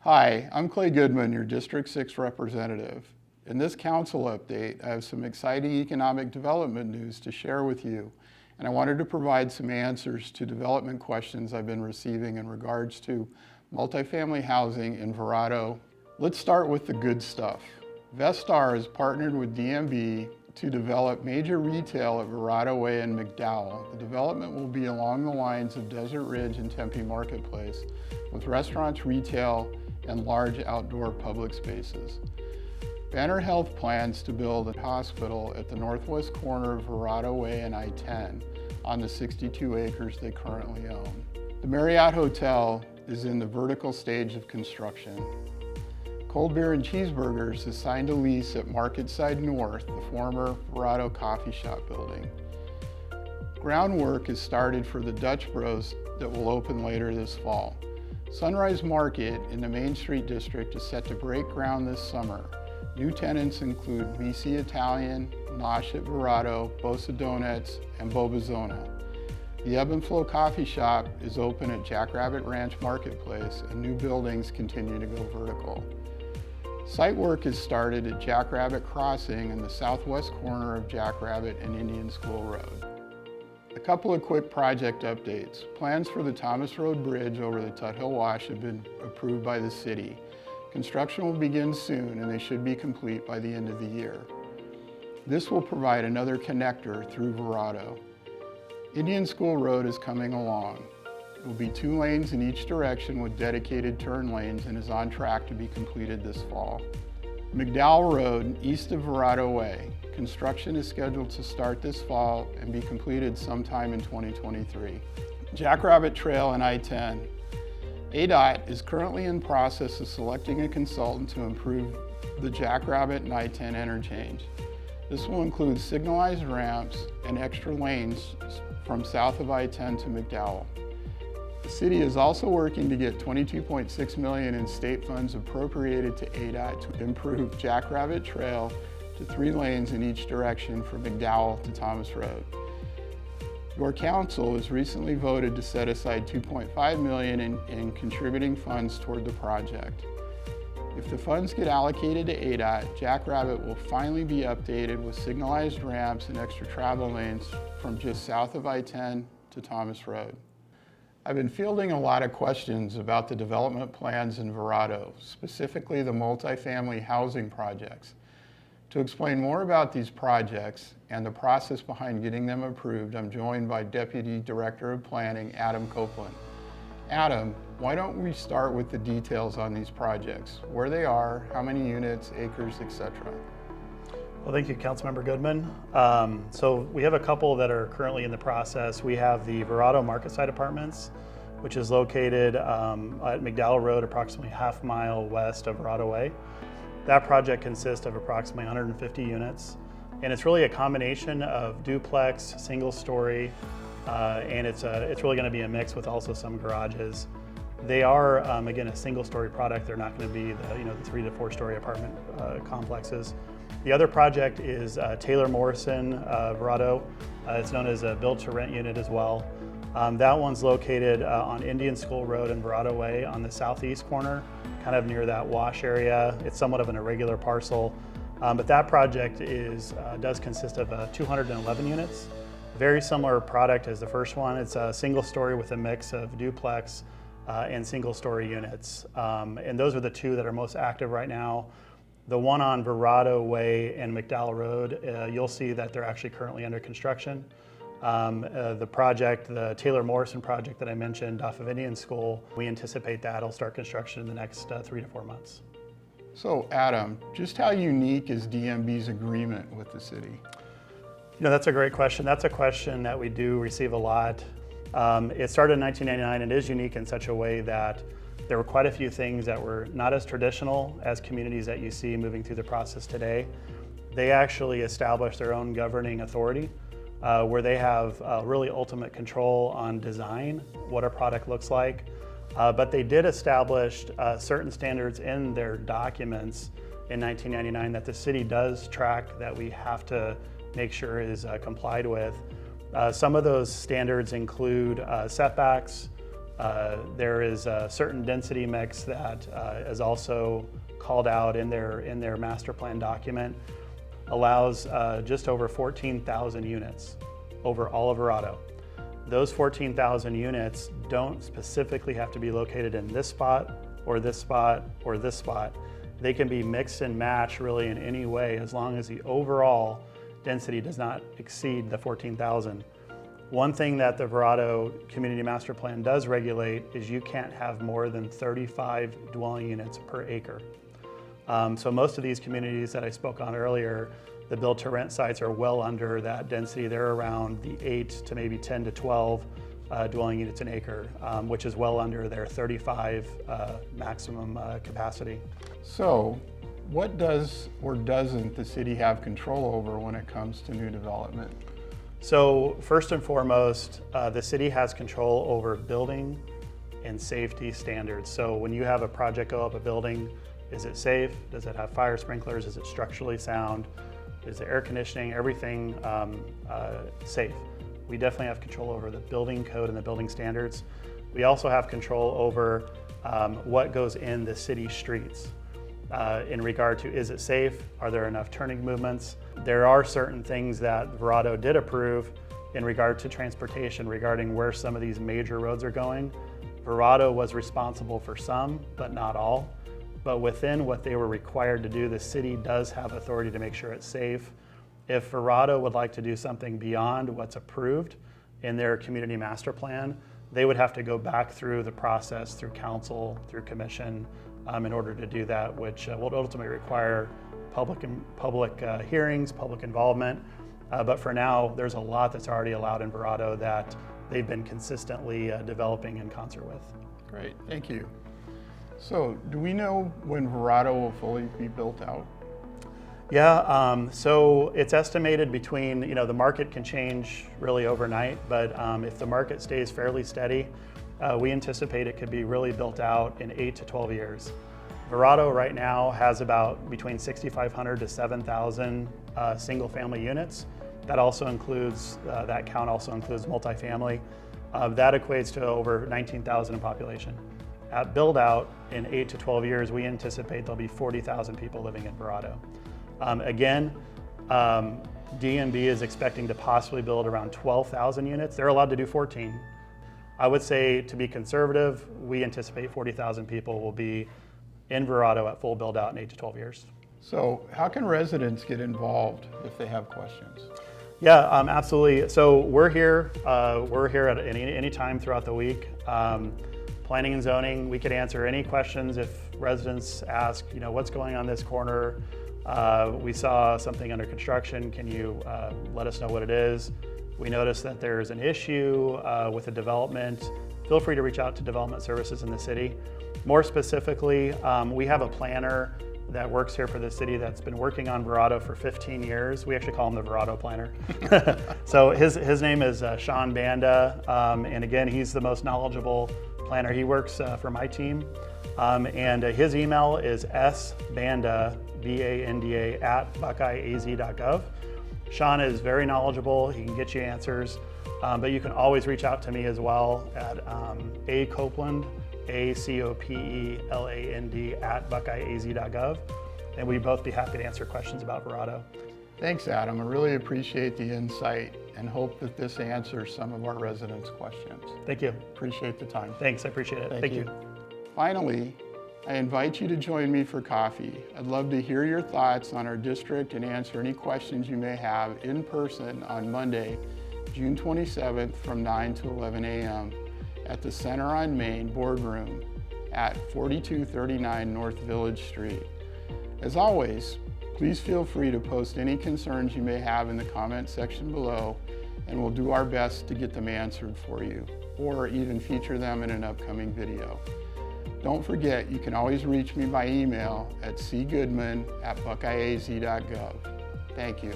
Hi, I'm Clay Goodman, your District 6 representative. In this council update, I have some exciting economic development news to share with you, and I wanted to provide some answers to development questions I've been receiving in regards to multifamily housing in Verrado. Let's start with the good stuff. Vestar has partnered with DMB to develop major retail at Verrado Way and McDowell. The development will be along the lines of Desert Ridge and Tempe Marketplace, with restaurants, retail, and large outdoor public spaces. Banner Health plans to build a hospital at the northwest corner of Verrado Way and I-10 on the 62 acres they currently own. The Marriott Hotel is in the vertical stage of construction. Cold Beer and Cheeseburgers has signed a lease at Marketside North, the former Verrado Coffee Shop building. Groundwork is started for the Dutch Bros that will open later this fall. Sunrise Market in the Main Street District is set to break ground this summer. New tenants include BC Italian, Nosh at Verrado, Bosa Donuts, and Bobazona. The Ebb and Flow Coffee Shop is open at Jackrabbit Ranch Marketplace, and new buildings continue to go vertical. Site work is started at Jackrabbit Crossing in the southwest corner of Jackrabbit and Indian School Road. A couple of quick project updates. Plans for the Thomas Road Bridge over the Tuthill Wash have been approved by the city. Construction will begin soon, and they should be complete by the end of the year. This will provide another connector through Verrado. Indian School Road is coming along. It will be 2 lanes in each direction with dedicated turn lanes and is on track to be completed this fall. McDowell Road, east of Verrado Way. Construction is scheduled to start this fall and be completed sometime in 2023. Jackrabbit Trail and I-10. ADOT is currently in process of selecting a consultant to improve the Jackrabbit and I-10 interchange. This will include signalized ramps and extra lanes from south of I-10 to McDowell. The city is also working to get $22.6 million in state funds appropriated to ADOT to improve Jackrabbit Trail to 3 lanes in each direction from McDowell to Thomas Road. Your council has recently voted to set aside $2.5 million in contributing funds toward the project. If the funds get allocated to ADOT, Jackrabbit will finally be updated with signalized ramps and extra travel lanes from just south of I-10 to Thomas Road. I've been fielding a lot of questions about the development plans in Verrado, specifically the multifamily housing projects. To explain more about these projects and the process behind getting them approved, I'm joined by Deputy Director of Planning, Adam Copeland. Adam, why don't we start with the details on these projects, where they are, how many units, acres, etc. Well, thank you, Councilmember Goodman. So we have a couple that are currently in the process. We have the Verrado Marketside Apartments, which is located at McDowell Road, approximately half mile west of Verrado Way. That project consists of approximately 150 units, and it's really a combination of duplex, single story, and it's really going to be a mix with also some garages. They are, again, a single story product. They're not going to be the 3 to 4 story apartment complexes. The other project is Taylor Morrison Verrado. It's known as a build to rent unit as well. That one's located on Indian School Road and Verrado Way on the southeast corner, kind of near that wash area. It's somewhat of an irregular parcel, but that project does consist of 211 units. Very similar product as the first one. It's a single story with a mix of duplex and single story units. And those are the 2 that are most active right now. The one on Verrado Way and McDowell Road, you'll see that they're actually currently under construction. The project, the Taylor Morrison project that I mentioned off of Indian School, we anticipate that'll start construction in the next 3 to 4 months. So Adam, just how unique is DMB's agreement with the city? That's a great question. That's a question that we do receive a lot. It started in 1999 and is unique in such a way that there were quite a few things that were not as traditional as communities that you see moving through the process today. They actually established their own governing authority where they have really ultimate control on design, what a product looks like. But they did establish certain standards in their documents in 1999 that the city does track that we have to make sure is complied with. Some of those standards include setbacks, There is a certain density mix that is also called out in their master plan document, allows just over 14,000 units over all of Verrado. Those 14,000 units don't specifically have to be located in this spot or this spot or this spot. They can be mixed and matched really in any way as long as the overall density does not exceed the 14,000. One thing that the Verrado Community Master Plan does regulate is you can't have more than 35 dwelling units per acre. So most of these communities that I spoke on earlier, the build to rent sites are well under that density. They're around the 8 to maybe 10 to 12 dwelling units an acre, which is well under their 35 maximum capacity. So what does or doesn't the city have control over when it comes to new development? So first and foremost, the city has control over building and safety standards. So when you have a project go up a building, is it safe? Does it have fire sprinklers? Is it structurally sound? Is the air conditioning, everything safe? We definitely have control over the building code and the building standards. We also have control over what goes in the city streets in regard to, is it safe? Are there enough turning movements? There are certain things that Verrado did approve in regard to transportation regarding where some of these major roads are going. Verrado was responsible for some, but not all. But within what they were required to do, the city does have authority to make sure it's safe. If Verrado would like to do something beyond what's approved in their community master plan, they would have to go back through the process, through council, through commission, in order to do that, which will ultimately require public hearings, public involvement. But for now, there's a lot that's already allowed in Verrado that they've been consistently developing in concert with. Great, thank you. So, do we know when Verrado will fully be built out? Yeah, so it's estimated between, the market can change really overnight, but if the market stays fairly steady, we anticipate it could be really built out in 8 to 12 years. Verrado right now has about between 6,500 to 7,000 single family units. That also includes, that count also includes multifamily. That equates to over 19,000 in population. At build out in 8 to 12 years, we anticipate there'll be 40,000 people living in Verrado. Again, DMB is expecting to possibly build around 12,000 units. They're allowed to do 14. I would say, to be conservative, we anticipate 40,000 people will be in Verrado at full build out in 8 to 12 years. So how can residents get involved if they have questions? Yeah, absolutely. So we're here at any time throughout the week. Planning and zoning, we could answer any questions if residents ask, what's going on this corner? We saw something under construction. Can you let us know what it is? We noticed that there's an issue with a development. Feel free to reach out to development services in the city. More specifically, we have a planner that works here for the city that's been working on Verrado for 15 years. We actually call him the Verrado planner. So his name is Sean Banda, and again, he's the most knowledgeable planner. He works for my team, and his email is sbanda, B-A-N-D-A, @buckeyeaz.gov. Sean is very knowledgeable. He can get you answers, but you can always reach out to me as well at Copeland, ACOPELAND, @buckeyeaz.gov, and we'd both be happy to answer questions about Verrado. Thanks, Adam. I really appreciate the insight and hope that this answers some of our residents' questions. Thank you. Appreciate the time. Thanks, I appreciate it. Thank you. Finally, I invite you to join me for coffee. I'd love to hear your thoughts on our district and answer any questions you may have in person on Monday, June 27th from 9 to 11 a.m. at the Center on Main Boardroom at 4239 North Village Street. As always, please feel free to post any concerns you may have in the comment section below, and we'll do our best to get them answered for you, or even feature them in an upcoming video. Don't forget, you can always reach me by email at cgoodman@buckeyeaz.gov. Thank you.